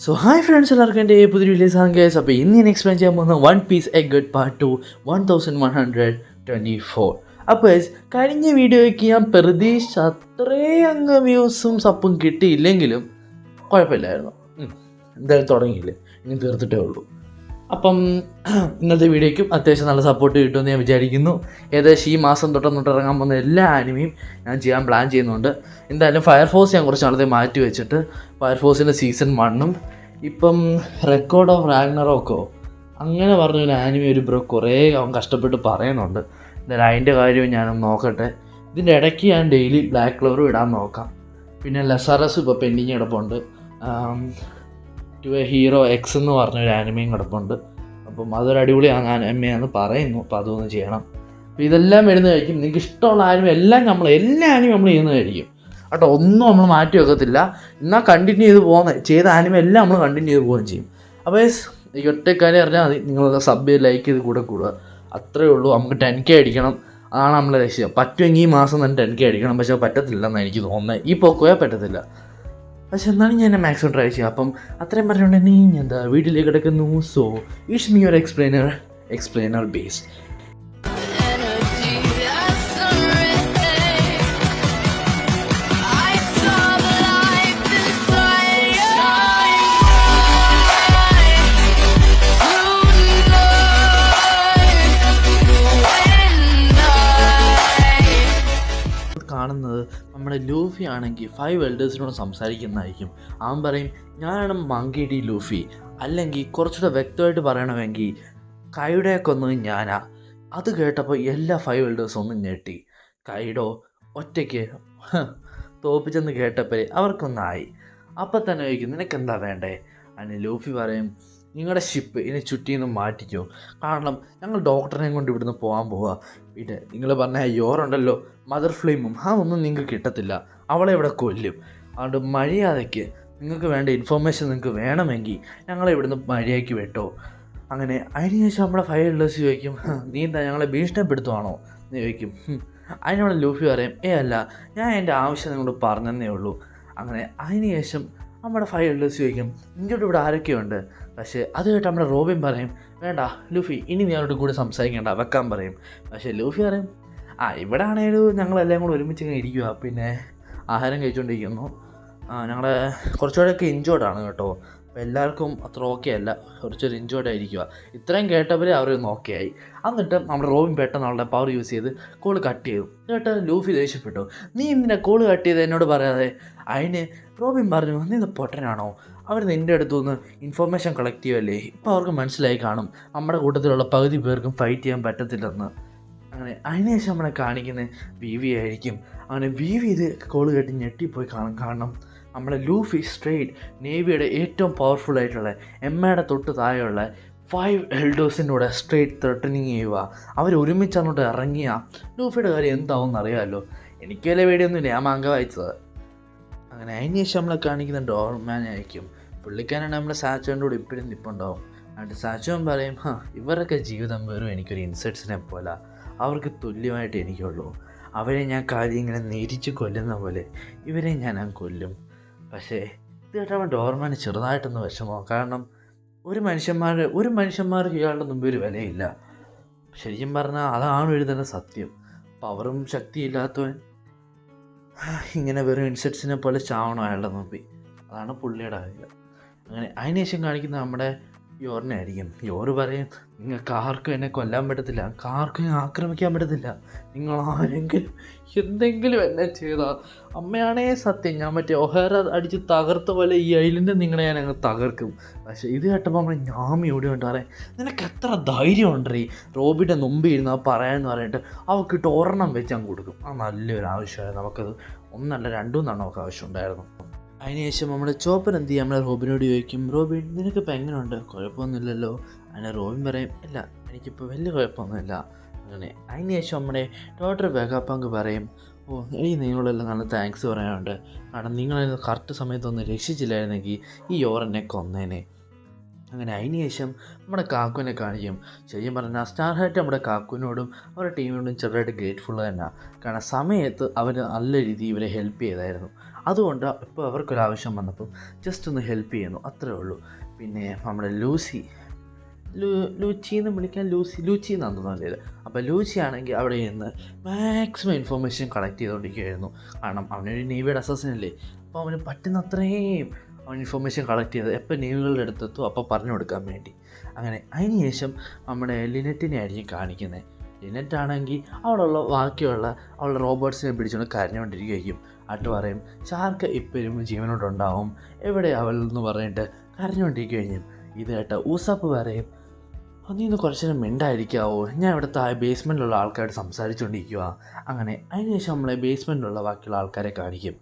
So hi friends, എല്ലാവർക്കും എൻ്റെ പുതിയ വീഡിയോസ് ആണ് ഗൈസ്. അപ്പോൾ ഇന്ന് ഞാൻ എക്സ്പ്ലെയിൻ ചെയ്യാൻ പോകുന്ന one piece A Garh part 2 1124. അപ്പോൾ ഗൈസ്, കഴിഞ്ഞ വീഡിയോയ്ക്ക് ഞാൻ പ്രതീക്ഷിച്ച അത്രയും അങ്ങ് വ്യൂസും സപ്പും കിട്ടിയില്ലെങ്കിലും കുഴപ്പമില്ലായിരുന്നു. എന്തായാലും തുടങ്ങിയില്ലേ, ഇനി തീർത്തിട്ടേ ഉള്ളൂ. അപ്പം ഇന്നത്തെ വീഡിയോയ്ക്കും അത്യാവശ്യം നല്ല സപ്പോർട്ട് കിട്ടുമെന്ന് ഞാൻ വിചാരിക്കുന്നു. ഏകദേശം ഈ മാസം തൊട്ട് ഇറങ്ങാൻ പോകുന്ന എല്ലാ ആനിമയും ഞാൻ ചെയ്യാൻ പ്ലാൻ ചെയ്യുന്നുണ്ട്. എന്തായാലും ഫയർഫോഴ്സ് ഞാൻ കുറച്ച് നാളത്തെ മാറ്റി വെച്ചിട്ട് ഫയർഫോഴ്സിൻ്റെ സീസൺ 1 ഇപ്പം റെക്കോർഡ് ഓഫ് റാഗ്നറോക്കോ അങ്ങനെ പറഞ്ഞൊരു ആനിമി ഒരു ബ്രോ കുറേ അവൻ കഷ്ടപ്പെട്ട് പറയുന്നുണ്ട്. എന്തായാലും അതിൻ്റെ കാര്യവും ഞാനൊന്ന് നോക്കട്ടെ. ഇതിൻ്റെ ഇടയ്ക്ക് ഞാൻ ഡെയിലി ബ്ലാക്ക് ക്ലോറും ഇടാൻ നോക്കാം. പിന്നെ ലെസറസ് ഇപ്പോൾ പെൻഡിങ് കിടപ്പുണ്ട്. ടു എ ഹീറോ എക്സ് എന്ന് പറഞ്ഞൊരു ആനിമയും കിടപ്പുണ്ട്. അപ്പം അതൊരു അടിപൊളിയാണ് ആനിമയാണെന്ന് പറയുന്നു. അപ്പോൾ അതൊന്ന് ചെയ്യണം. അപ്പോൾ ഇതെല്ലാം വരുന്നതായിരിക്കും. നിങ്ങൾക്ക് ഇഷ്ടമുള്ള ആനിമ എല്ലാ ആനിമയും നമ്മൾ ചെയ്യുന്നതായിരിക്കും കേട്ടോ. ഒന്നും നമ്മൾ മാറ്റി വെക്കത്തില്ല. എന്നാൽ കണ്ടിന്യൂ ചെയ്ത ആനിമ എല്ലാം നമ്മൾ കണ്ടിന്യൂ ചെയ്ത് പോവുകയും ചെയ്യും. അപ്പോൾ ഈ ഒറ്റക്കാര്യം അറിഞ്ഞാൽ മതി, നിങ്ങൾ സബ് ലൈക്ക് ചെയ്ത് കൂടുക. അത്രയേ ഉള്ളൂ. നമുക്ക് 10K അടിക്കണം, അതാണ് നമ്മളെ ലക്ഷ്യം. പറ്റുമെങ്കിൽ ഈ മാസം തന്നെ 10K അടിക്കണം. പക്ഷേ പറ്റത്തില്ലെന്നാണ് എനിക്ക് തോന്നുന്നത്. ഈ പോക്കോയാൽ പറ്റത്തില്ല. പക്ഷെ എന്നാലും ഞാൻ മാക്സിമം ട്രൈ ചെയ്യാം. അപ്പം അത്രയും പറഞ്ഞുകൊണ്ട് നീ എന്താ വീട്ടിലേക്ക് കിടക്കുന്നു. So it's me your explainer base. കാണുന്നത് നമ്മുടെ ലൂഫി ആണെങ്കിൽ 5 എൽഡേഴ്സിനോട് സംസാരിക്കുന്നതായിരിക്കും. അവൻ പറയും, ഞാനാണ് മങ്കി ഡി ലൂഫി, അല്ലെങ്കിൽ കുറച്ചുകൂടെ വ്യക്തമായിട്ട് പറയണമെങ്കിൽ കൈഡോയെ കൊന്നത് ഞാനാ. അത് കേട്ടപ്പോൾ എല്ലാ 5 എൽഡേഴ്സും ഒന്നും ഞെട്ടി. കൈഡോ ഒറ്റയ്ക്ക് തോപ്പിച്ചെന്ന് കേട്ടപ്പോഴേ അവർക്കൊന്നായി. അപ്പം തന്നെ ചോദിക്കും, നിനക്കെന്താ വേണ്ടേ? അതിന് ലൂഫി പറയും, നിങ്ങളുടെ ഷിപ്പ് ഇനി ചുറ്റിന്ന് മാറ്റിക്കോ, കാരണം ഞങ്ങൾ ഡോക്ടറിനെയും കൊണ്ട് ഇവിടുന്ന് പോകാൻ പോവുക. പിന്നെ നിങ്ങൾ പറഞ്ഞ യോറുണ്ടല്ലോ, മദർ ഫ്ലെയിമും ഒന്നും നിങ്ങൾക്ക് കിട്ടത്തില്ല, അവളെ ഇവിടെ കൊല്ലും. അതുകൊണ്ട് മര്യാദയ്ക്ക് നിങ്ങൾക്ക് വേണ്ട ഇൻഫോർമേഷൻ നിങ്ങൾക്ക് വേണമെങ്കിൽ ഞങ്ങളെ ഇവിടുന്ന് മര്യാദയ്ക്ക് വിട്ടോ. അങ്ങനെ അതിനുശേഷം നമ്മുടെ 5 എൽഡേഴ്സ് ചോദിക്കും, നീ എന്താ ഞങ്ങളെ ഭീഷണിപ്പെടുത്തുവാണോ എന്ന് ചോദിക്കും. അതിനോട് ലൂഫി പറയും, അല്ല, ഞാൻ എൻ്റെ ആവശ്യം നിങ്ങളോട് പറഞ്ഞതേ ഉള്ളൂ. അങ്ങനെ അതിനുശേഷം നമ്മുടെ 5 എൽഡേഴ്സ് ചോദിക്കും, നിങ്ങളുടെ ഇവിടെ ആരൊക്കെയുണ്ട്? പക്ഷേ അത് കേട്ട് നമ്മുടെ റോബിൻ പറയും, വേണ്ട ലൂഫി, ഇനി നീ അവരോട് കൂടെ സംസാരിക്കേണ്ട, വെക്കാൻ പറയും. പക്ഷേ ലൂഫി പറയും, ഇവിടെ ആണെങ്കിലും ഞങ്ങളെല്ലാം കൂടെ ഒരുമിച്ച് ഇങ്ങനെ ഇരിക്കുക, പിന്നെ ആഹാരം കഴിച്ചുകൊണ്ടിരിക്കുന്നു. ഞങ്ങളുടെ കുറച്ചുകൂടെയൊക്കെ ഇഞ്ചോർഡാണ് കേട്ടോ. അപ്പോൾ എല്ലാവർക്കും അത്ര ഓക്കെ അല്ല, കുറച്ചൊരു ഇഞ്ചോർഡ് ആയിരിക്കുക. ഇത്രയും കേട്ടവരെ അവരൊന്ന് ഓക്കെ ആയി. എന്നിട്ട് നമ്മുടെ റോബിൻ പെട്ടെന്ന് അവളുടെ പവർ യൂസ് ചെയ്ത് കോൾ കട്ട് ചെയ്തു. എന്നിട്ട് ലൂഫി ദേഷ്യപ്പെട്ടു, നീ എന്തിനാ കോൾ കട്ട് ചെയ്ത് എന്നോട് പറയാതെ? അതിന് റോബിൻ പറഞ്ഞു, നീ പൊട്ടനാണോ? അവർ നിൻ്റെ അടുത്തു നിന്ന് ഇൻഫർമേഷൻ കളക്ട് ചെയ്യുമല്ലേ, ഇപ്പോൾ അവർക്ക് മനസ്സിലായി കാണും നമ്മുടെ കൂട്ടത്തിലുള്ള പകുതി പേർക്കും ഫൈറ്റ് ചെയ്യാൻ പറ്റത്തില്ലെന്ന്. അങ്ങനെ അതിനുശേഷം നമ്മളെ കാണിക്കുന്നത് വിവി ആയിരിക്കും. അങ്ങനെ വിവി ഇത് കോൾ കേട്ട് ഞെട്ടിപ്പോയി കാരണം നമ്മുടെ ലൂഫി സ്ട്രെയിറ്റ് നേവിയുടെ ഏറ്റവും പവർഫുൾ ആയിട്ടുള്ള എമ്മയുടെ തൊട്ട് താഴെയുള്ള 5 എൽഡേഴ്സിൻ്റെ കൂടെ സ്ട്രെയിറ്റ് ത്രെട്ടനിങ് ചെയ്യുക. അവർ ഒരുമിച്ച് അങ്ങോട്ട് ഇറങ്ങിയ ലൂഫിയുടെ കാര്യം എന്താവും എന്നറിയാമല്ലോ. എനിക്ക് വലിയ പേടിയൊന്നുമില്ല, ഞാൻ മാങ്ക വായിച്ചത്. അങ്ങനെ അതിന് ശേഷം നമ്മളെ കാണിക്കുന്ന ഡോർമാനായിരിക്കും. പുള്ളിക്കാരാണ് നമ്മുടെ സാച്ചോൻ്റെ കൂടെ ഇപ്പോഴും നിൽപ്പുണ്ടാവും. എന്നിട്ട് സാച്ചോൻ പറയും, ഇവരൊക്കെ ജീവിതം വെറും എനിക്കൊരു ഇൻസെക്ട്സിനെ പോലെ, അവർക്ക് തുല്യമായിട്ട് എനിക്കുള്ളൂ. അവരെ ഞാൻ കാര്യം ഇങ്ങനെ നേരിച്ച് കൊല്ലുന്ന പോലെ ഇവരെ ഞാൻ കൊല്ലും. പക്ഷേ ഇത് കേട്ടവൻ ഡോർമാന് ചെറുതായിട്ടൊന്ന് വിഷമോ, കാരണം ഒരു മനുഷ്യന്മാർക്ക് ഇയാളുടെ മുമ്പ് ഒരു വിലയില്ല. ശരിക്കും പറഞ്ഞാൽ അതാണ് എഴുതുന്ന സത്യം. പവറും ശക്തിയില്ലാത്തവൻ ഇങ്ങനെ വെറും ഇൻസെക്ട്സിനെ പോലെ ചാവണം അയാളുടെ മുമ്പിൽ. അതാണ് പുള്ളിയുടെ കാര്യം. അങ്ങനെ അതിനുശേഷം കാണിക്കുന്ന നമ്മുടെ യോറിനെ ആയിരിക്കും. യോറ് പറയും, നിങ്ങൾക്ക് ആർക്കും എന്നെ കൊല്ലാൻ പറ്റത്തില്ല, ആർക്കും ആക്രമിക്കാൻ പറ്റത്തില്ല. നിങ്ങൾ ആരെങ്കിലും എന്തെങ്കിലും എന്നെ ചെയ്താൽ അമ്മയാണേ സത്യം, ഞാൻ മറ്റേ ഒഹേറ അടിച്ച് തകർത്ത പോലെ ഈ ഐലൻഡ് നിങ്ങളെ ഞാൻ അങ്ങ് തകർക്കും. പക്ഷേ ഇത് കേട്ടപ്പോൾ നമ്മൾ ഞാമി ഓടി കൊണ്ട് പറയാം, നിനക്ക് എത്ര ധൈര്യം ഉണ്ടേ റോബിൻ്റെ മുമ്പിൽ ഇരുന്ന് പറയാമെന്ന് പറഞ്ഞിട്ട് അവൾക്കിട്ട് ഒരെണ്ണം വെച്ച് അങ്ങ് കൊടുക്കും. നല്ലൊരു ആവശ്യമായിരുന്നു നമുക്കത്. ഒന്നല്ല 2 നമുക്ക് ആവശ്യമുണ്ടായിരുന്നു. അതിനുശേഷം നമ്മുടെ ചോപ്പൻ എന്ത് ചെയ്യും, നമ്മളെ റോബിനോട് ചോദിക്കും, റോബിൻ നിനക്കിപ്പോൾ എങ്ങനെയുണ്ട്? കുഴപ്പമൊന്നുമില്ലല്ലോ. അതിന് റോബിൻ പറയും, ഇല്ല എനിക്കിപ്പോൾ വലിയ കുഴപ്പമൊന്നുമില്ല. അങ്ങനെ അതിനുശേഷം നമ്മുടെ ഡോക്ടർ വെഗാപ്പങ്ക് പറയും, എനിക്ക് നിങ്ങളെല്ലാം നല്ല താങ്ക്സ് പറയാനുണ്ട്, കാരണം നിങ്ങളെ കറക്റ്റ് സമയത്തൊന്ന് രക്ഷിച്ചില്ലായിരുന്നെങ്കിൽ ഈ യോറെന്നെ കൊന്നേനെ. അങ്ങനെ അതിനുശേഷം നമ്മുടെ കാക്കുവിനെ കാണിക്കും. ശരിക്കും പറഞ്ഞാൽ സ്റ്റാർ ഹൈറ്റ് നമ്മുടെ കാക്കുവിനോടും അവരുടെ ടീമിനോടും ചെറുതായിട്ട് ഗ്രേറ്റ്ഫുൾ തന്നെ, കാരണം സമയത്ത് അവർ നല്ല രീതിയിൽ ഇവരെ ഹെൽപ്പ് ചെയ്തായിരുന്നു. അതുകൊണ്ട് ഇപ്പോൾ അവർക്കൊരാവശ്യം വന്നപ്പം ജസ്റ്റ് ഒന്ന് ഹെൽപ്പ് ചെയ്യുന്നു, അത്രേ ഉള്ളൂ. പിന്നെ നമ്മുടെ ലൂച്ചി എന്ന് വിളിക്കാൻ ലൂച്ചി എന്നാണ് തോന്നുന്നത്. അപ്പോൾ ലൂച്ചി ആണെങ്കിൽ അവിടെ നിന്ന് മാക്സിമം ഇൻഫർമേഷൻ കളക്ട് ചെയ്തുകൊണ്ടിരിക്കുകയായിരുന്നു. കാരണം അവനൊരു നേവിയുടെ അസസിനല്ലേ, അപ്പോൾ അവന് പറ്റുന്ന അത്രയും അവൻ ഇൻഫർമേഷൻ കളക്ട് ചെയ്ത് എപ്പോൾ നേവികളുടെ അടുത്തെത്തും അപ്പോൾ പറഞ്ഞു കൊടുക്കാൻ വേണ്ടി. അങ്ങനെ അതിന് ശേഷം നമ്മുടെ ലിനറ്റിനെ ആയിരിക്കും കാണിക്കുന്നത്. ലിനറ്റ് ആണെങ്കിൽ അവിടെയുള്ള ബാക്കിയുള്ള അവളുടെ റോബോട്ട്സിനെ പിടിച്ചുകൊണ്ട് കരഞ്ഞുകൊണ്ടിരിക്കുകയായിരിക്കും. ആട്ട് പറയും ഷാർക്ക് ഇപ്പോഴും ജീവനോടുണ്ടാവും, എവിടെ അവൾ എന്ന് പറഞ്ഞിട്ട് കരഞ്ഞുകൊണ്ടിരിക്കുകയും. ഇത് കേട്ട ഊസാപ്പ് പറയും നീ ഒന്ന് കുറച്ച് നേരം മിണ്ടായിരിക്കാവോ, ഞാൻ ഇവിടുത്തെ ബേസ്മെൻറ്റിലുള്ള ആൾക്കാരോട് സംസാരിച്ചുകൊണ്ടിരിക്കുക. അങ്ങനെ അതിനുശേഷം നമ്മളെ ബേസ്മെൻറ്റിലുള്ള ബാക്കിയുള്ള ആൾക്കാരെ കാണിക്കും.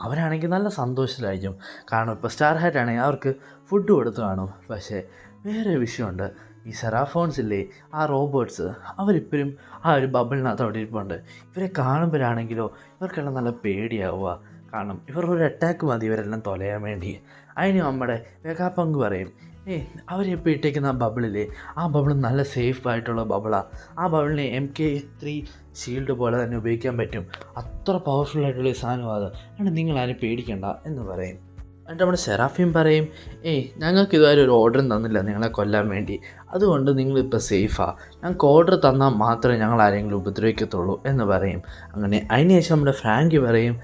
അവരാണെങ്കിൽ നല്ല സന്തോഷത്തിലായിരിക്കും. കാരണം ഇപ്പോൾ സ്റ്റാർ ഹാറ്റ് ആണെങ്കിൽ അവർക്ക് ഫുഡ് കൊടുത്തു കാണും. പക്ഷേ വേറെ വിഷയമുണ്ട്, ഈ സെറാഫോൺസ് ഇല്ലേ, ആ റോബോട്ട്സ് അവരിപ്പോഴും ആ ഒരു ബബിളിനകത്ത് അവിടെ ഇരിപ്പുണ്ട്. ഇവരെ കാണുമ്പോഴാണെങ്കിലോ ഇവർക്കെല്ലാം നല്ല പേടിയാവുക. കാരണം ഇവരൊരു അറ്റാക്ക് മതി ഇവരെല്ലാം തൊലയാൻ വേണ്ടി. അതിന് നമ്മുടെ വെഗാപങ്ക് പറയും അവരിപ്പോൾ ഇട്ടേക്കുന്ന ആ ബബിളില്ലേ, ആ ബബിൾ നല്ല സേഫ് ആയിട്ടുള്ള ബബിളാണ്. ആ ബബിളിനെ MK3 ഷീൽഡ് പോലെ തന്നെ ഉപയോഗിക്കാൻ പറ്റും. അത്ര പവർഫുൾ ആയിട്ടുള്ള സാധനമാണ് അത്. അതുകൊണ്ട് നിങ്ങളാരും പേടിക്കണ്ട എന്ന് പറയും. എന്നിട്ട് നമ്മുടെ സെറാഫിം പറയും ഞങ്ങൾക്ക് ഇതുവരെ ഒരു ഓർഡറും തന്നില്ല നിങ്ങളെ കൊല്ലാൻ വേണ്ടി, അതുകൊണ്ട് നിങ്ങളിപ്പോൾ സേഫാണ്. ഞങ്ങൾക്ക് ഓർഡർ തന്നാൽ മാത്രമേ ഞങ്ങൾ ആരെങ്കിലും ഉപദ്രവിക്കത്തുള്ളൂ എന്ന് പറയും. അങ്ങനെ അതിനുശേഷം നമ്മുടെ ഫ്രാങ്കി പറയും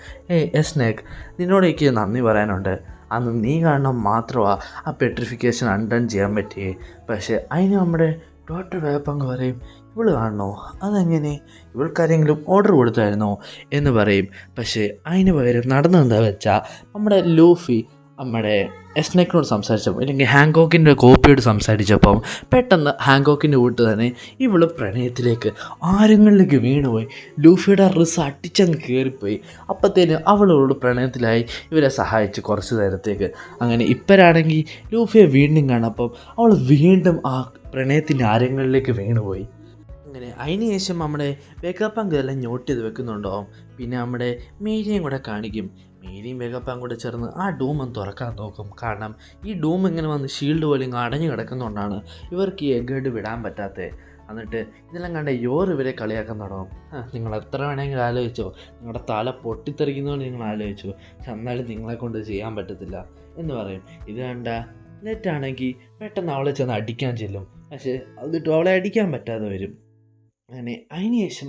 എസ്നേക്ക് നിന്നോട് എനിക്ക് നന്ദി പറയാനുണ്ട്. അന്ന് നീ കാരണം മാത്രമാണ് ആ പെട്രിഫിക്കേഷൻ അൺഡൺ ചെയ്യാൻ പറ്റിയേ. പക്ഷേ അതിന് നമ്മുടെ ഡോക്ടർ വേപ്പങ്ക് പറയും ഇവൾ കാണണോ, അതെങ്ങനെ, ഇവൾക്കാരെങ്കിലും ഓർഡർ കൊടുത്തായിരുന്നോ എന്ന് പറയും. പക്ഷേ അതിന് പകരം നടന്നതെന്താ വെച്ചാൽ നമ്മുടെ ലൂഫി നമ്മുടെ എസ്നെക്കിനോട് സംസാരിച്ചപ്പോൾ അല്ലെങ്കിൽ ഹാങ്കോക്കിൻ്റെ കോപ്പിയോട് സംസാരിച്ചപ്പം പെട്ടെന്ന് ഹാങ്കോക്കിൻ്റെ കൂട്ട് തന്നെ ഇവൾ പ്രണയത്തിലേക്ക് ആരങ്ങളിലേക്ക് വീണുപോയി. ലൂഫിയുടെ റിസ് അടിച്ചങ്ങ് കയറിപ്പോയി. അപ്പോഴത്തേന് അവളോട് പ്രണയത്തിലായി ഇവരെ സഹായിച്ച് കുറച്ച് നേരത്തേക്ക്. അങ്ങനെ ഇപ്പോഴാണെങ്കിൽ ലൂഫിയെ വീണ്ടും കാണപ്പം അവൾ വീണ്ടും ആ പ്രണയത്തിൻ്റെ ആരങ്ങളിലേക്ക് വീണുപോയി. അങ്ങനെ അതിന് ശേഷം നമ്മുടെ വെഗാപങ്ക് എല്ലാം നോട്ട് ചെയ്ത് വെക്കുന്നുണ്ടാവും. പിന്നെ നമ്മുടെ മേരിയും കൂടെ കാണിക്കും. മേരിയും വെഗാപങ്കും കൂടെ ചേർന്ന് ആ ഡൂം ഒന്ന് തുറക്കാൻ നോക്കും. കാരണം ഈ ഡൂം ഇങ്ങനെ വന്ന് ഷീൽഡ് പോലെ ഇങ്ങ് അടഞ്ഞു കിടക്കുന്നതുകൊണ്ടാണ് ഇവർക്ക് ഈ എഗ്ഗേഡ് വിടാൻ പറ്റാത്തത്. എന്നിട്ട് ഇതെല്ലാം കണ്ട ഇവരെ കളിയാക്കാൻ തുടങ്ങും. നിങ്ങൾ എത്ര വേണമെങ്കിലും ആലോചിച്ചോ, നിങ്ങളുടെ തല പൊട്ടിത്തെറിക്കുന്നതുകൊണ്ട് നിങ്ങൾ ആലോചിച്ചോ, പക്ഷെ എന്നാലും നിങ്ങളെ കൊണ്ട് ചെയ്യാൻ പറ്റത്തില്ല എന്ന് പറയും. ഇത് കണ്ട നെറ്റാണെങ്കിൽ പെട്ടെന്ന് അവളെ ചെന്ന് അടിക്കാൻ ചെല്ലും. പക്ഷേ അതിട്ട് അവളെ അടിക്കാൻ പറ്റാതെ വരും. അങ്ങനെ അതിന് ശേഷം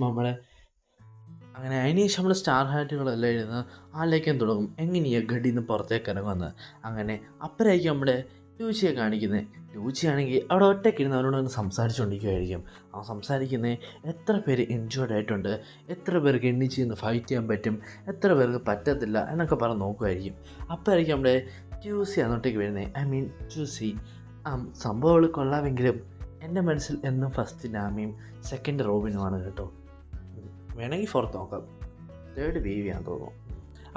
നമ്മൾ സ്റ്റാർ ഹാറ്റുകളെല്ലാം എഴുതുന്ന ആലേക്കാൻ തുടങ്ങും എങ്ങനെയാണ് ഗഡിയിൽ നിന്ന് പുറത്തേക്ക് ഇറങ്ങുമെന്ന്. അങ്ങനെ അപ്പഴായിരിക്കും നമ്മുടെ ലൂച്ചിയെ കാണിക്കുന്നത്. ലൂച്ചിയാണെങ്കിൽ അവിടെ ഒറ്റയ്ക്കിരുന്ന് അവരോട് സംസാരിച്ചുകൊണ്ടിരിക്കുകയായിരിക്കും. അവൻ സംസാരിക്കുന്നത് എത്ര പേര് ഇൻജേർഡ് ആയിട്ടുണ്ട്, എത്ര പേർക്ക് എണ്ണിച്ച് നിന്ന് ഫൈറ്റ് ചെയ്യാൻ പറ്റും, എത്ര പേർക്ക് പറ്റത്തില്ല എന്നൊക്കെ പറഞ്ഞ് നോക്കുമായിരിക്കും. അപ്പോഴായിരിക്കും നമ്മുടെ ട്യൂസി അങ്ങോട്ടേക്ക് വരുന്നത്. ട്യൂസി സംഭവങ്ങൾ കൊള്ളാമെങ്കിലും എൻ്റെ മനസ്സിൽ എന്നും ഫസ്റ്റ് നാമിയും സെക്കൻഡ് റോബിനുമാണ് കേട്ടോ. വേണമെങ്കിൽ ഫോർത്ത് നോക്കാം, തേർഡ് വേവിയാന്ന് തോന്നുന്നു.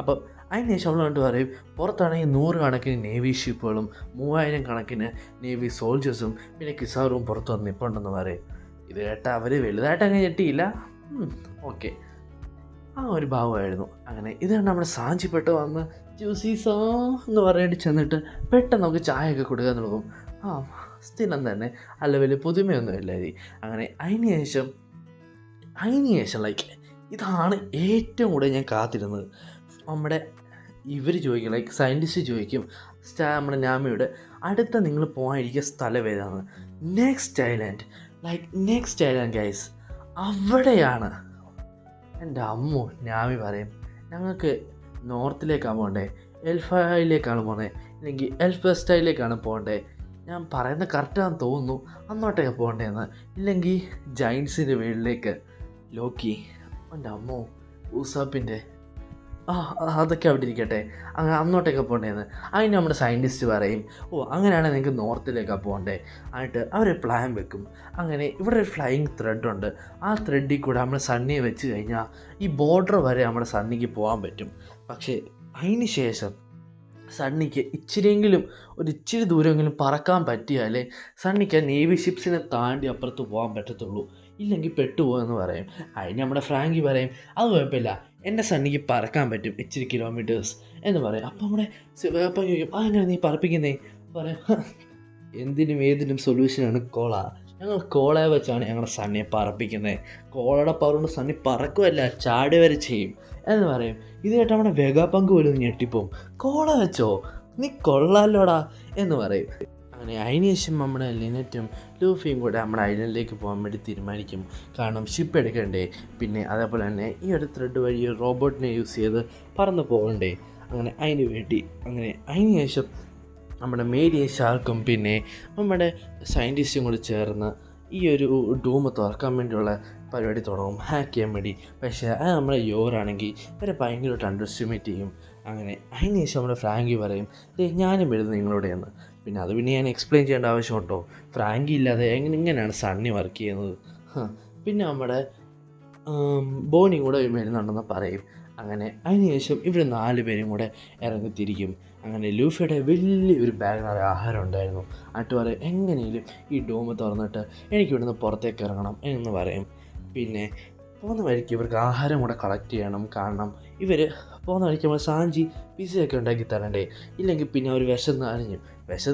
അപ്പം അതിന് ശേഷം നമ്മൾ കണ്ടു പറയും പുറത്താണെങ്കിൽ 100 കണക്കിന് നേവി ഷിപ്പുകളും 3000 കണക്കിന് നേവി സോൾജേഴ്സും പിന്നെ കിസാറും പുറത്ത് വന്ന് നിൽപ്പുണ്ടെന്ന് പറയും. ഇത് കേട്ടാൽ അവർ വലുതായിട്ട് അങ്ങനെ ഞെട്ടിയില്ല. ഓക്കെ, ആ ഒരു ഭാവമായിരുന്നു. അങ്ങനെ ഇത് കണ്ട് നമ്മുടെ സാഞ്ചിപ്പെട്ട് വന്ന് ജ്യൂസീസോ എന്ന് പറഞ്ഞിട്ട് ചെന്നിട്ട് പെട്ടെന്ന് നമുക്ക് ചായയൊക്കെ കൊടുക്കാൻ തുടങ്ങും. സ്ഥിരം തന്നെ, അല്ല വലിയ പുതുമയൊന്നും ഇല്ലായിരിക്കും. അങ്ങനെ അതിന് ശേഷം ലൈക്ക് ഇതാണ് ഏറ്റവും കൂടുതൽ ഞാൻ കാത്തിരുന്നത്. നമ്മുടെ ഇവർ ചോദിക്കും, ലൈക്ക് സയൻറ്റിസ്റ്റ് ചോദിക്കും നമ്മുടെ നാമിയോട് അടുത്ത നിങ്ങൾ പോകാനിരിക്കുക സ്ഥലം ഏതാണ്. നെക്സ്റ്റ് ഐലാൻഡ് ഗൈസ്, അവിടെയാണ്. എൻ്റെ അമ്മോ, നാമി പറയും ഞങ്ങൾക്ക് നോർത്തിലേക്കാണ് പോകണ്ടേ, എൽഫയിലേക്കാണ് പോകുന്നത്, ഇല്ലെങ്കിൽ എൽഫസ്റ്റൈലേക്കാണ് പോകണ്ടേ. ഞാൻ പറയുന്നത് കറക്റ്റാണെന്ന് തോന്നുന്നു, അന്നോട്ടേക്ക് പോകണ്ടേന്ന്, ഇല്ലെങ്കിൽ ജൈൻസിൻ്റെ വീട്ടിലേക്ക് ലോക്കി, എൻ്റെ അമ്മോ ഊസാപ്പിൻ്റെ അതൊക്കെ അവിടെ ഇരിക്കട്ടെ, അങ്ങനെ അന്നോട്ടേക്ക് പോകണ്ടേന്ന്. അതിന് നമ്മുടെ സയൻറ്റിസ്റ്റ് പറയും അങ്ങനെയാണെങ്കിൽ നിങ്ങൾക്ക് നോർത്തിലേക്കാണ് പോകണ്ടേ. എന്നിട്ട് അവർ പ്ലാൻ വെക്കും. അങ്ങനെ ഇവിടെ ഒരു ഫ്ലൈയിങ് ത്രെഡുണ്ട്. ആ ത്രെഡിൽ കൂടെ നമ്മൾ സണ്ണിയെ വെച്ച് കഴിഞ്ഞാൽ ഈ ബോർഡർ വരെ നമ്മുടെ സണ്ണിക്ക് പോകാൻ പറ്റും. പക്ഷേ അതിന് ശേഷം സണ്ണിക്ക് ഇച്ചിരി ദൂരമെങ്കിലും പറക്കാൻ പറ്റിയാലേ സണ്ണിക്ക് ആ നേവി ഷിപ്സിനെ താണ്ടി അപ്പുറത്ത് പോകാൻ പറ്റത്തുള്ളൂ, ഇല്ലെങ്കിൽ പെട്ടുപോകുമെന്ന് പറയും. അതിന് നമ്മുടെ ഫ്രാങ്കി പറയും അത് കുഴപ്പമില്ല, എൻ്റെ സണ്ണിക്ക് പറക്കാൻ പറ്റും ഇച്ചിരി കിലോമീറ്റേഴ്സ് എന്ന് പറയും. അപ്പം നമ്മുടെ അപ്പം ചോദിക്കും അതെങ്ങനെ നീ പറപ്പിക്കുന്നേ? പറയാം എന്തിനും ഏതിനും സൊല്യൂഷനാണ് കോള, ഞങ്ങൾ കോളയെ വെച്ചാണ് ഞങ്ങളുടെ സണ്ണിയെ പറപ്പിക്കുന്നത്. കോളയുടെ പവർ കൊണ്ട് സണ്ണി പറക്കുമല്ല, ചാടി വരെ ചെയ്യും എന്ന് പറയും. ഇത് കേട്ട് നമ്മുടെ വെഗാപങ്ക് പോലും ഞെട്ടിപ്പോവും. കോള വെച്ചോ, നീ കൊള്ളാലോടാ എന്ന് പറയും. അങ്ങനെ അതിന് ശേഷം നമ്മുടെ ലിനറ്റും ലൂഫിയും കൂടെ നമ്മുടെ ഐലൻഡിലേക്ക് പോകാൻ വേണ്ടി തീരുമാനിക്കും. കാരണം ഷിപ്പ് എടുക്കണ്ടേ, പിന്നെ അതേപോലെ തന്നെ ഈ ഒരു ത്രെഡ് വഴി റോബോട്ടിനെ യൂസ് ചെയ്ത് പറന്ന് പോകണ്ടേ. അങ്ങനെ അതിന് വേണ്ടി അതിന് ശേഷം നമ്മുടെ മേരിയും ഷാർക്കും പിന്നെ നമ്മുടെ സയൻറ്റിസ്റ്റും കൂടി ചേർന്ന് ഈ ഒരു ഡൂം തുറക്കാൻ വേണ്ടിയുള്ള പരിപാടി തുടങ്ങും, ഹാക്ക് ചെയ്യാൻ വേണ്ടി. പക്ഷേ അത് നമ്മുടെ യോറാണെങ്കിൽ ഇവരെ ഭയങ്കരമായിട്ട് അണ്ടർസ്റ്റിമേറ്റ് ചെയ്യും. അങ്ങനെ അതിന് ശേഷം നമ്മുടെ ഫ്രാങ്കി പറയും, ഞാനും വരുന്നത് നിങ്ങളോടെയെന്ന്. പിന്നെ അത് പിന്നെ ഞാൻ എക്സ്പ്ലെയിൻ ചെയ്യേണ്ട ആവശ്യമുണ്ടോ? ഫ്രാങ്കി ഇല്ലാതെ ഇങ്ങനെയാണ് സണ്ണി വർക്ക് ചെയ്യുന്നത്. പിന്നെ നമ്മുടെ ബോണിയും കൂടെ വരുന്നുണ്ടെന്ന് പറയും. അങ്ങനെ അതിന് ശേഷം ഇവർ 4 പേരും കൂടെ ഇറങ്ങിത്തിരിക്കും. അങ്ങനെ ലൂഫിയുടെ വലിയൊരു ബാഗ് നിറയെ ആഹാരം ഉണ്ടായിരുന്നു. എന്നിട്ട് പറയും, എങ്ങനെയും ഈ ഡോം തുറന്നിട്ട് എനിക്ക് ഇവിടുന്ന് പുറത്തേക്ക് ഇറങ്ങണം എന്ന് പറയും. പിന്നെ പോകുന്ന വഴിക്ക് ഇവർക്ക് ആഹാരം കൂടെ കളക്ട് ചെയ്യണം. കാരണം ഇവർ പോകുന്ന വഴിക്ക് നമ്മൾ സാഞ്ചി പിസയൊക്കെ ഉണ്ടാക്കി തരണ്ടേ, ഇല്ലെങ്കിൽ പിന്നെ അവർ വിശന്ന്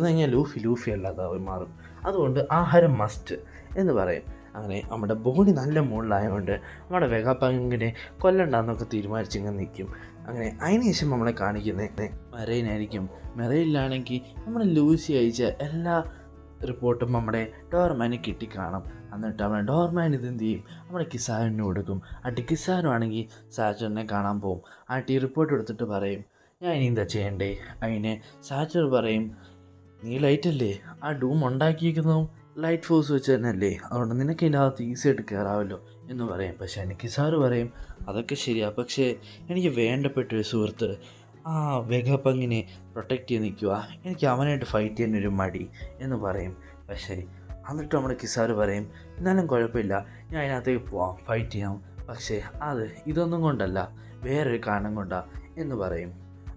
കഴിഞ്ഞാൽ ലൂഫി അല്ലാതെ അവർ മാറും. അതുകൊണ്ട് ആഹാരം മസ്റ്റ് എന്ന് പറയും. അങ്ങനെ നമ്മുടെ ബോണി നല്ല മുകളിലായതുകൊണ്ട് നമ്മുടെ വെഗാപങ്കിനെ കൊല്ലണ്ടെന്നൊക്കെ തീരുമാനിച്ചിങ്ങനെ നിൽക്കും. അങ്ങനെ അതിന് ശേഷം നമ്മളെ കാണിക്കുന്നത് മെറൈനായിരിക്കും. മെറൈനിലാണെങ്കിൽ നമ്മുടെ ലൂസി അയച്ച എല്ലാ റിപ്പോർട്ടും നമ്മുടെ ഡോർമാന് കിട്ടിക്കാണും. എന്നിട്ട് നമ്മുടെ ഡോർമാൻ ഇതെന്ത് ചെയ്യും, നമ്മുടെ കിസാറിന് കൊടുക്കും. കിസാറുവാണെങ്കിൽ സാച്ചറിനെ കാണാൻ പോകും. ഈ റിപ്പോർട്ട് എടുത്തിട്ട് പറയും, ഞാൻ ഇനി എന്താ ചെയ്യണ്ടേ. അതിന് സാച്ചർ പറയും, നീ ലൈറ്റല്ലേ, ആ ഡൂം ഉണ്ടാക്കിയിരിക്കുന്നതും ലൈറ്റ് ഫോഴ്സ് വെച്ച് തന്നെയല്ലേ, അതുകൊണ്ട് നിനക്ക് ഇതിനകത്ത് ഈസിയായിട്ട് കയറാമല്ലോ എന്ന് പറയും. പക്ഷേ എനിക്ക് സാറ് പറയും, അതൊക്കെ ശരിയാണ്, പക്ഷേ എനിക്ക് വേണ്ടപ്പെട്ടൊരു സുഹൃത്ത് ആ വെഗാപങ്കിനെ പ്രൊട്ടക്റ്റ് ചെയ്ത് നിൽക്കുക, എനിക്ക് അവനായിട്ട് ഫൈറ്റ് ചെയ്യാനൊരു മടി എന്ന് പറയും. പക്ഷേ എന്നിട്ട് നമ്മുടെ കിസാറ് പറയും, എന്നാലും കുഴപ്പമില്ല, ഞാൻ അതിനകത്തേക്ക് പോവാം, ഫൈറ്റ് ചെയ്യാം, പക്ഷേ അത് ഇതൊന്നും കൊണ്ടല്ല, വേറൊരു കാരണം കൊണ്ടാണ് എന്ന് പറയും.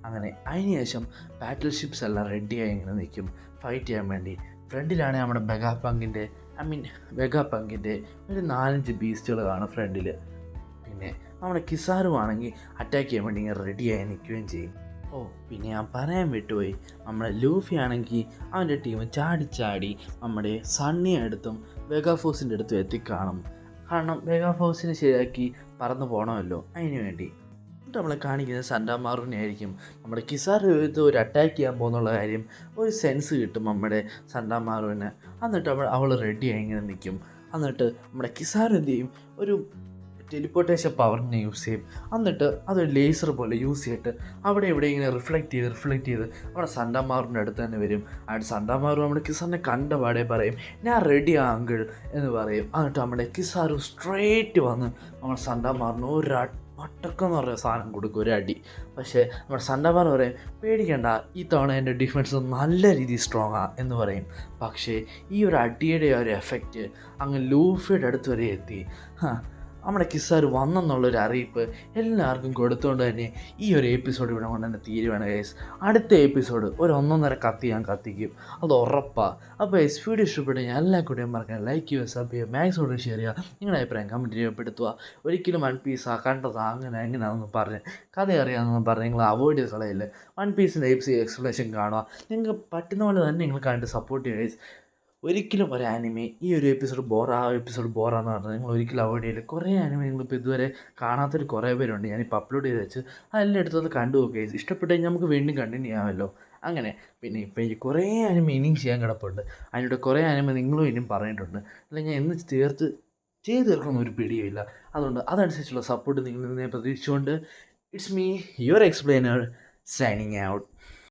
അങ്ങനെ അതിന് ശേഷം ബാറ്റിൽ ഷിപ്സ് എല്ലാം റെഡിയായി ഇങ്ങനെ നിൽക്കും ഫൈറ്റ് ചെയ്യാൻ വേണ്ടി. ഫ്രണ്ടിലാണ് നമ്മുടെ വെഗാപങ്കിൻ്റെ ഒരു 4-5 ബീസ്റ്റുകൾ കാണും ഫ്രണ്ടിൽ. പിന്നെ നമ്മുടെ കിസാറുവാണെങ്കിൽ അറ്റാക്ക് ചെയ്യാൻ വേണ്ടി ഇങ്ങനെ റെഡിയായി നിൽക്കുകയും ചെയ്യും. പിന്നെ ഞാൻ പറയാൻ വിട്ടുപോയി, നമ്മുടെ ലൂഫി ആണെങ്കിൽ അവൻ്റെ ടീം ചാടി നമ്മുടെ സണ്ണിയെ അടുത്തും വെഗാഫോഴ്സിൻ്റെ അടുത്തും എത്തിക്കാണും. കാരണം വെഗാഫോഴ്സിനെ ശരിയാക്കി പറന്ന് പോകണമല്ലോ, അതിന് വേണ്ടി. എന്നിട്ട് നമ്മളെ കാണിക്കുന്നത് സൻഡാമാറുവിനെ ആയിരിക്കും. നമ്മുടെ കിസാർ ഒരു അറ്റാക്ക് ചെയ്യാൻ പോകുന്നുള്ള കാര്യം ഒരു സെൻസ് കിട്ടും നമ്മുടെ സൻഡാമാറുവിന്. എന്നിട്ട് അവൾ റെഡിയായി ഇങ്ങനെ നിൽക്കും. എന്നിട്ട് നമ്മുടെ കിസാർ എന്ത് ചെയ്യും, ഒരു ടെലിപ്പോർട്ടേഷൻ പവറിനെ യൂസ് ചെയ്യും. എന്നിട്ട് അതൊരു ലേസർ പോലെ യൂസ് ചെയ്തിട്ട് അവിടെ ഇവിടെ ഇങ്ങനെ റിഫ്ലക്റ്റ് ചെയ്ത് അവിടെ സൻഡാമാറിൻ്റെ അടുത്ത് തന്നെ വരും. സൻഡാമാറു നമ്മുടെ കിസാറിനെ കണ്ട പാടെ പറയും, ഞാൻ റെഡിയാ അങ്കിൾ എന്ന് പറയും. എന്നിട്ട് നമ്മുടെ കിസാറു സ്ട്രേറ്റ് വന്ന് നമ്മുടെ സൻഡാമാറിന് മട്ടക്കെന്ന് പറയുന്ന സാധനം കൊടുക്കും, ഒരു അടി. പക്ഷേ നമ്മുടെ സൻഡാമാർ പറയും, പേടിക്കണ്ട, ഈ തവണ എൻ്റെ ഡിഫൻസ് നല്ല രീതിയിൽ സ്ട്രോങ്ങാ എന്ന് പറയും. പക്ഷേ ഈ ഒരു അടിയുടെ ഒരു എഫക്റ്റ് അങ്ങ് ലൂഫിയുടെ അടുത്ത് വരെ എത്തി. നമ്മുടെ കിസാർ വന്നെന്നുള്ളൊരു അറിയിപ്പ് എല്ലാവർക്കും കൊടുത്തുകൊണ്ട് തന്നെ ഈ ഒരു എപ്പിസോഡ് ഇവിടെ കൊണ്ട് തന്നെ തീരുവാണ് ഗൈസ്. അടുത്ത എപ്പിസോഡ് ഒരു 1.5 കത്തി ഞാൻ കത്തിക്കും, അത് ഉറപ്പാണ്. അപ്പോൾ വീഡിയോ ഇഷ്ടപ്പെട്ട് ഞാൻ എല്ലാ കൂടെയും മറക്കാൻ ലൈക്ക് ചെയ്യുക, സബ് ചെയ്യുക, മാക്സിമോട് ഷെയർ ചെയ്യുക, നിങ്ങളുടെ അഭിപ്രായം കമൻറ്റ് രേഖപ്പെടുത്തുക. ഒരിക്കലും വൺ പീസാ കണ്ടതാ എങ്ങനെയാണെന്ന് പറഞ്ഞ് കഥ അറിയാമെന്ന് പറഞ്ഞ് നിങ്ങൾ അവോയ്ഡ് ചെയ്ത് കളയില്ല. വൺ പീസിൻ്റെ എക്സ്പ്ലനേഷൻ കാണുക, നിങ്ങൾക്ക് പറ്റുന്ന പോലെ തന്നെ നിങ്ങൾ കണ്ടിട്ട് സപ്പോർട്ട് ചെയ്യുക ഗൈസ്. ഒരിക്കലും ഒരു ആനിമെ ഈ ഒരു എപ്പിസോഡ് ബോറാന്ന് പറഞ്ഞാൽ നിങ്ങൾ ഒരിക്കലും അവോയ്ഡ് ചെയ്യില്ല. കുറേ ആനിമെ നിങ്ങളിപ്പോൾ ഇതുവരെ കാണാത്തൊരു കുറേ പേരുണ്ട്, ഞാനിപ്പോൾ അപ്ലോഡ് ചെയ്ത് വെച്ച് അതെല്ലാം എടുത്തൊന്ന് കണ്ടു നോക്കുക. ഇഷ്ടപ്പെട്ട് കഴിഞ്ഞാൽ നമുക്ക് വീണ്ടും കണ്ടിന്യൂ ചെയ്യാമല്ലോ. അങ്ങനെ പിന്നെ ഇപ്പോൾ എനിക്ക് കുറേ ആനിമെ ഇനിയും ചെയ്യാൻ കിടപ്പുണ്ട്. അതിനോട് കുറേ ആനിമെ നിങ്ങളും ഇനിയും പറഞ്ഞിട്ടുണ്ട്, അല്ലെങ്കിൽ ഞാൻ എന്ന് ചെയ്ത് തീർക്കുന്ന ഒരു പിടിയുമില്ല. അതുകൊണ്ട് അതനുസരിച്ചുള്ള സപ്പോർട്ട് നിങ്ങളിൽ നിന്നേ പ്രതീക്ഷിച്ചുകൊണ്ട് it's me your explainer signing out.